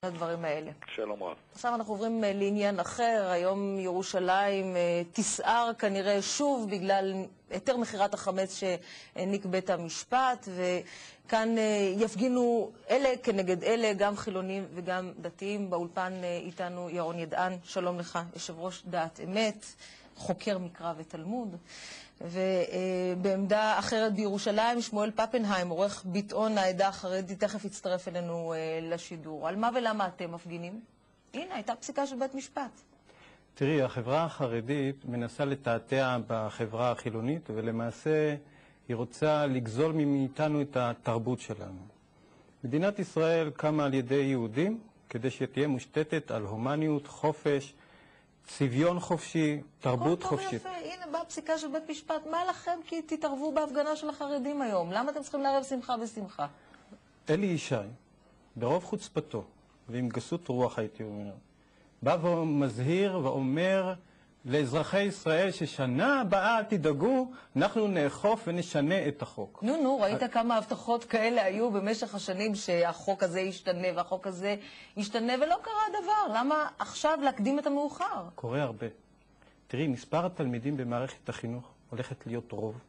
הדברים האלה. שלום רב. עכשיו אנחנו עוברים לעניין אחר. היום ירושלים תסער כנראה שוב בגלל היתר מכירת החמץ שהעניק בית המשפט, וכאן יפגינו אלה כנגד אלה, גם חילונים וגם דתיים. באולפן איתנו ירון ידען, שלום לך, יושב ראש דעת אמת, חוקר מקרא ותלמוד. ובעמדה אחרת בירושלים, שמואל פפנהיים, עורך ביטאון העדה החרדית, תכף יצטרף אלינו לשידור. על מה ולמה אתם מפגינים? הנה, הייתה פסיקה של בית משפט. תראי, החברה החרדית מנסה לתעתע בחברה החילונית, ולמעשה היא רוצה לגזול מאיתנו את התרבות שלנו. מדינת ישראל קמה על ידי יהודים כדי שתהיה מושתתת על הומניות, חופש, צביון חופשי, תרבות חופשית. יפה, הנה באה פסיקה של בית משפט. מה לכם כי תתערבו בהפגנה של החרדים היום? למה אתם צריכים לערב שמחה בשמחה? אלי ישי, ברוב חוצפתו ועם גסות רוח הייתי אומר, בא ומזהיר ואומר לאזרחי ישראל ששנה הבאה תדאגו, אנחנו נאכוף ונשנה את החוק. נו, ראית כמה הבטחות כאלה היו במשך השנים שהחוק הזה ישתנה והחוק הזה ישתנה ולא קרה דבר. למה עכשיו להקדים את המאוחר? קורה הרבה. תראי, מספר התלמידים במערכת החינוך הולכת להיות רוב.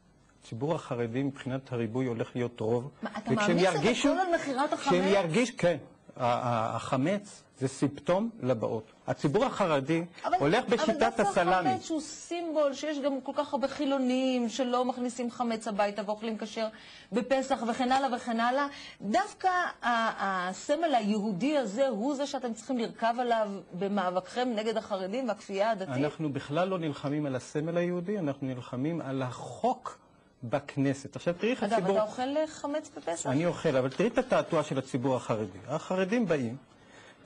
הציבור החרדי מבחינת הריבוי הולך להיות רוב. מה, אתה מאמין שזה כל על מכירת החמץ? כן. החמץ זה סימפטום לבאות. הציבור החרדי הולך בשיטת הסלאמי. אבל דווקא חמץ שהוא סימבול, שיש גם כל כך הרבה חילונים שלא מכניסים חמץ הביתה ואוכלים כשר בפסח וכן הלאה וכן הלאה. דווקא הסמל היהודי הזה הוא זה שאתם צריכים לרכב עליו במאבקכם נגד החרדים והכפייה הדתית? אנחנו בכלל לא נלחמים על הסמל היהודי, אנחנו נלחמים על החוק בכנסת. עכשיו תראי איך הציבור... אגב, אתה אוכל חמץ בפסח? אני אוכל, אבל תראי את התעתוע של הציבור החרדי. החרדים באים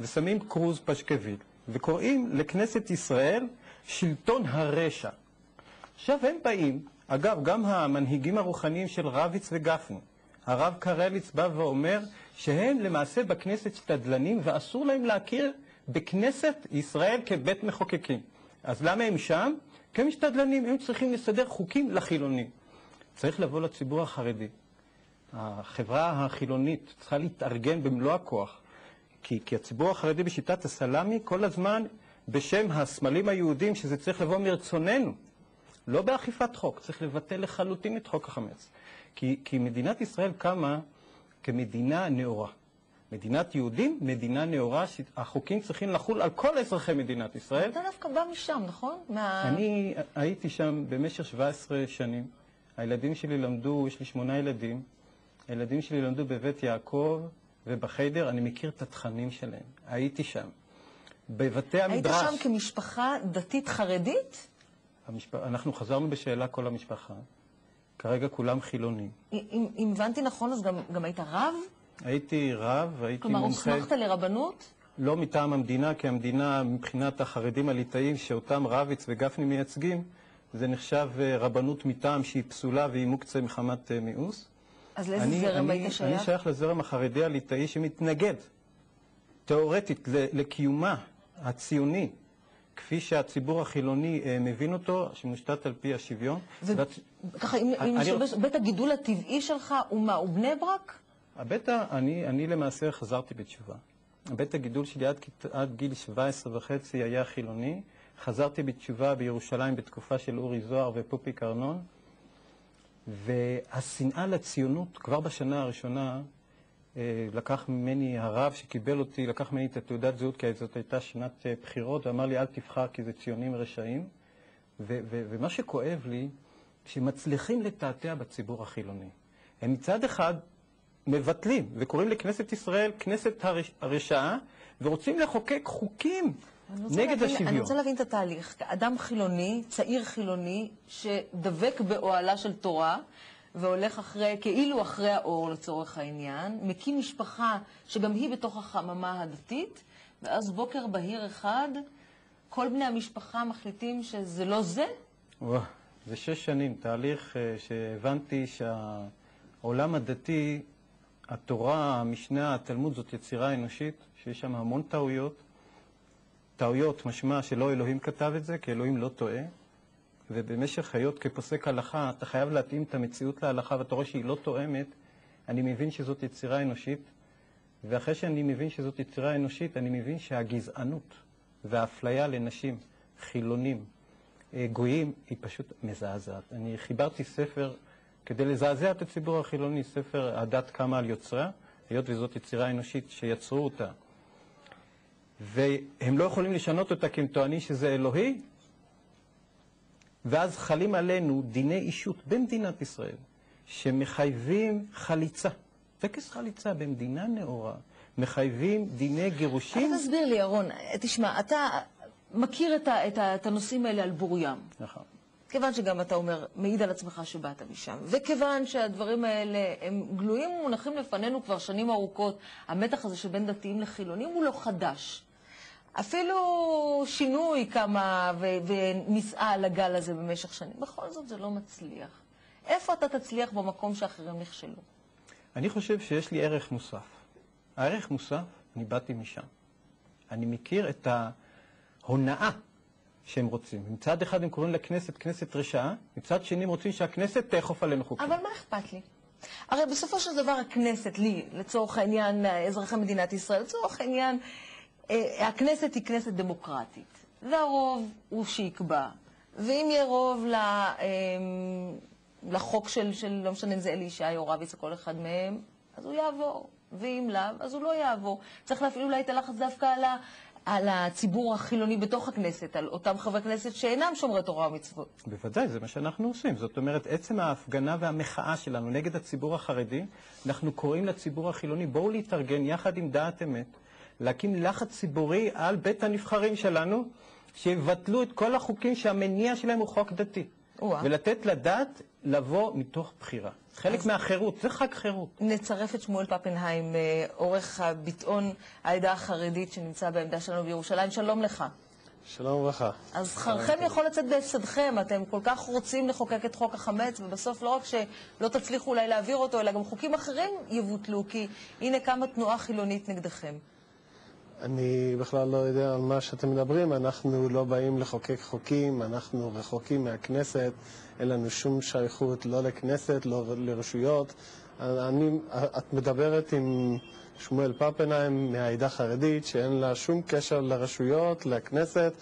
ושמים קרוז פשקוויל וקוראים לכנסת ישראל שלטון הרשע. עכשיו הם באים, אגב, גם המנהיגים הרוחניים של רביץ וגפני, הרב קרליץ בא ואומר שהם למעשה בכנסת שתדלנים ואסור להם להכיר בכנסת ישראל כבית מחוקקים. אז למה הם שם? כי הם משתדלנים, הם צריכים לסדר חוקים לחילונים. צריך לבוא לציבור החרדי. החברה החילונית צריכה להתארגן במלוא הכוח, כי הציבור החרדי בשיטת הסלאמי כל הזמן בשם הסמלים היהודים שזה צריך לבוא מרצוננו, לא באכיפת חוק, צריך לבטל לחלוטין את חוק החמץ. כי מדינת ישראל קמה כמדינה נאורה. מדינת יהודים, מדינה נאורה, החוקים צריכים לחול על כל אזרחי מדינת ישראל. אתה דווקא בא משם, נכון? אני הייתי שם במשך 17 שנים. הילדים שלי למדו, יש לי 8 ילדים, הילדים שלי למדו בבית יעקב ובחיידר, אני מכיר את התכנים שלהם. הייתי שם. בבתי המדרש... היית שם כמשפחה דתית חרדית? אנחנו חזרנו בשאלה כל המשפחה. כרגע כולם חילונים. אם הבנתי נכון, אז גם היית רב? הייתי רב, הייתי מומחה... כלומר, הוסמכת לרבנות? לא מטעם המדינה, כי המדינה מבחינת החרדים הליטאים שאותם רביץ וגפני מייצגים, זה נחשב רבנות מטעם שהיא פסולה והיא מוקצה מחמת מיאוס. אז לאיזה זרם היית שייך? אני שייך לזרם החרדי הליטאי שמתנגד תיאורטית לקיומה הציוני, כפי שהציבור החילוני מבין אותו, שמושתת על פי השוויון. ככה, אם בית הגידול הטבעי שלך הוא מה, הוא בני ברק? אני למעשה חזרתי בתשובה. בית הגידול שלי עד גיל 17.5 היה חילוני. חזרתי בתשובה בירושלים בתקופה של אורי זוהר ופופי קרנון, והשנאה לציונות כבר בשנה הראשונה לקח ממני הרב שקיבל אותי, לקח ממני את התעודת זהות, כי זאת הייתה שנת בחירות, ואמר לי אל תבחר כי זה ציונים רשעים. ומה שכואב לי, שמצליחים לתעתע בציבור החילוני. הם מצד אחד מבטלים וקוראים לכנסת ישראל כנסת הרשעה, ורוצים לחוקק חוקים נגד השוויון. אני רוצה להבין את התהליך. אדם חילוני, צעיר חילוני, שדבק באוהלה של תורה, והולך כאילו אחרי האור לצורך העניין, מקים משפחה שגם היא בתוך החממה הדתית, ואז בוקר בהיר אחד, כל בני המשפחה מחליטים שזה לא זה? זה 6 שנים, תהליך שהבנתי שהעולם הדתי, התורה, המשנה, התלמוד זאת יצירה אנושית, שיש שם המון טעויות. טעויות משמע שלא אלוהים כתב את זה, כי אלוהים לא טועה. ובמשך חיות כפוסק הלכה, אתה חייב להתאים את המציאות להלכה, ואתה רואה שהיא לא תואמת. אני מבין שזאת יצירה אנושית, ואחרי שאני מבין שזאת יצירה אנושית, אני מבין שהגזענות והאפליה לנשים, חילונים, גויים, היא פשוט מזעזעת. אני חיברתי ספר כדי לזעזע את הציבור החילוני, ספר הדת קמה על יוצרה, היות וזאת יצירה אנושית שיצרו אותה. והם לא יכולים לשנות אותה כי הם טוענים שזה אלוהי, ואז חלים עלינו דיני אישות במדינת ישראל, שמחייבים חליצה. טקס חליצה במדינה נאורה, מחייבים דיני גירושים. אבל תסביר לי, ירון, תשמע, אתה מכיר את הנושאים האלה על בוריים. נכון. כיוון שגם אתה אומר, מעיד על עצמך שבאת משם, וכיוון שהדברים האלה הם גלויים ומונחים לפנינו כבר שנים ארוכות, המתח הזה שבין דתיים לחילונים הוא לא חדש. אפילו שינוי כמה וניסעה על הגל הזה במשך שנים. בכל זאת זה לא מצליח. איפה אתה תצליח במקום שאחרים נכשלו? אני חושב שיש לי ערך מוסף. הערך מוסף, אני באתי משם. אני מכיר את ההונאה שהם רוצים. מצד אחד הם קוראים לכנסת כנסת רשעה, מצד שני הם רוצים שהכנסת תאכוף עלינו חוקים. אבל מה אכפת לי? הרי בסופו של דבר הכנסת, לי, לצורך העניין אזרחי מדינת ישראל, לצורך העניין, הכנסת היא כנסת דמוקרטית, והרוב הוא שיקבע. ואם יהיה רוב לחוק של לא משנה אם זה אלי ישי או רביץ או כל אחד מהם, אז הוא יעבור. ואם לאו, אז הוא לא יעבור. צריך להפעיל אולי את הלחץ דווקא על הציבור החילוני בתוך הכנסת, על אותם חברי כנסת שאינם שומרי תורה ומצוות. בוודאי, זה מה שאנחנו עושים. זאת אומרת, עצם ההפגנה והמחאה שלנו נגד הציבור החרדי, אנחנו קוראים לציבור החילוני, בואו להתארגן יחד עם דעת אמת, להקים לחץ ציבורי על בית הנבחרים שלנו, שיבטלו את כל החוקים שהמניע שלהם הוא חוק דתי. ולתת לדעת לבוא מתוך בחירה. חלק מהחירות, זה חג חירות. נצרף את שמואל פפנהיים, עורך הביטאון העדה החרדית שנמצא בעמדה שלנו בירושלים. שלום לך. שלום וברכה. אז שכרכם יכול לצאת בהפסדכם, אתם כל כך רוצים לחוקק את חוק החמץ, ובסוף לא רק שלא תצליחו אולי להעביר אותו, אלא גם חוקים אחרים יבוטלו, כי הנה קמה תנועה חילונית נגדכם. אני בכלל לא יודע על מה שאתם מדברים, אנחנו לא באים לחוקק חוקים, אנחנו רחוקים מהכנסת, אין לנו שום שייכות לא לכנסת, לא לרשויות. את מדברת עם שמואל פפנהיים מהעדה החרדית, שאין לה שום קשר לרשויות, לכנסת.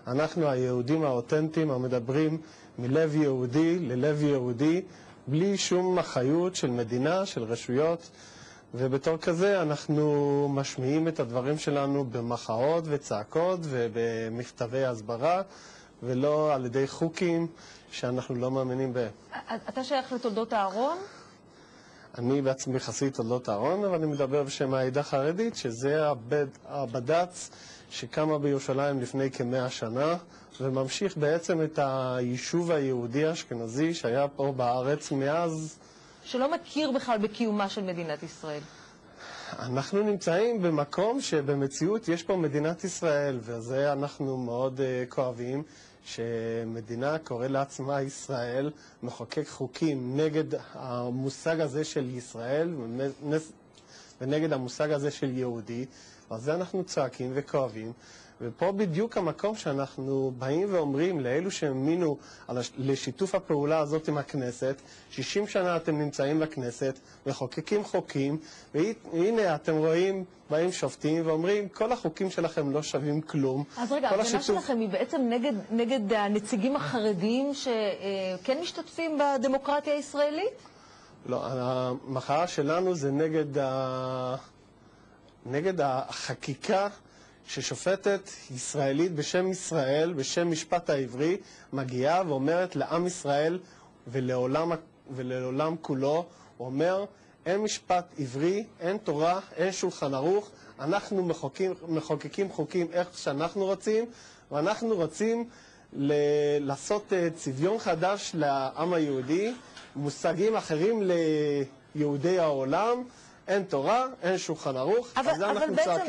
אנחנו היהודים האותנטיים המדברים מלב יהודי ללב יהודי, בלי שום אחריות של מדינה, של רשויות. ובתור כזה אנחנו משמיעים את הדברים שלנו במחאות וצעקות ובמכתבי הסברה, ולא על ידי חוקים שאנחנו לא מאמינים בהם. אתה שייך לתולדות הארון? אני בעצמי חסיד תולדות הארון, אבל אני מדבר בשם העדה החרדית, שזה הבד"ץ שקמה בירושלים לפני כ100 שנה, וממשיך בעצם את היישוב היהודי האשכנזי שהיה פה בארץ מאז... שלא מכיר בכלל בקיומה של מדינת ישראל. אנחנו נמצאים במקום שבמציאות יש פה מדינת ישראל, וזה אנחנו מאוד כואבים, שמדינה קורא לעצמה ישראל, מחוקק חוקים נגד המושג הזה של ישראל, ונגד המושג הזה של יהודי, ועל זה אנחנו צועקים וכואבים. ופה בדיוק המקום שאנחנו באים ואומרים לאלו שהאמינו לשיתוף הפעולה הזאת עם הכנסת, 60 שנה אתם נמצאים בכנסת, מחוקקים חוקים, והנה אתם רואים, באים שופטים ואומרים, כל החוקים שלכם לא שווים כלום. אז רגע, ההפגנה שלכם היא בעצם נגד הנציגים החרדים שכן משתתפים בדמוקרטיה הישראלית? לא, המחאה שלנו זה נגד החקיקה ששופטת ישראלית בשם ישראל, בשם משפט העברי, מגיעה ואומרת לעם ישראל ולעולם כולו, הוא אומר, אין משפט עברי, אין תורה, אין שולחן ערוך, אנחנו מחוקקים חוקים איך שאנחנו רוצים, ואנחנו רוצים לעשות צביון חדש לעם היהודי, מושגים אחרים ליהודי העולם, אין תורה, אין שולחן ערוך, אז אנחנו צועקים.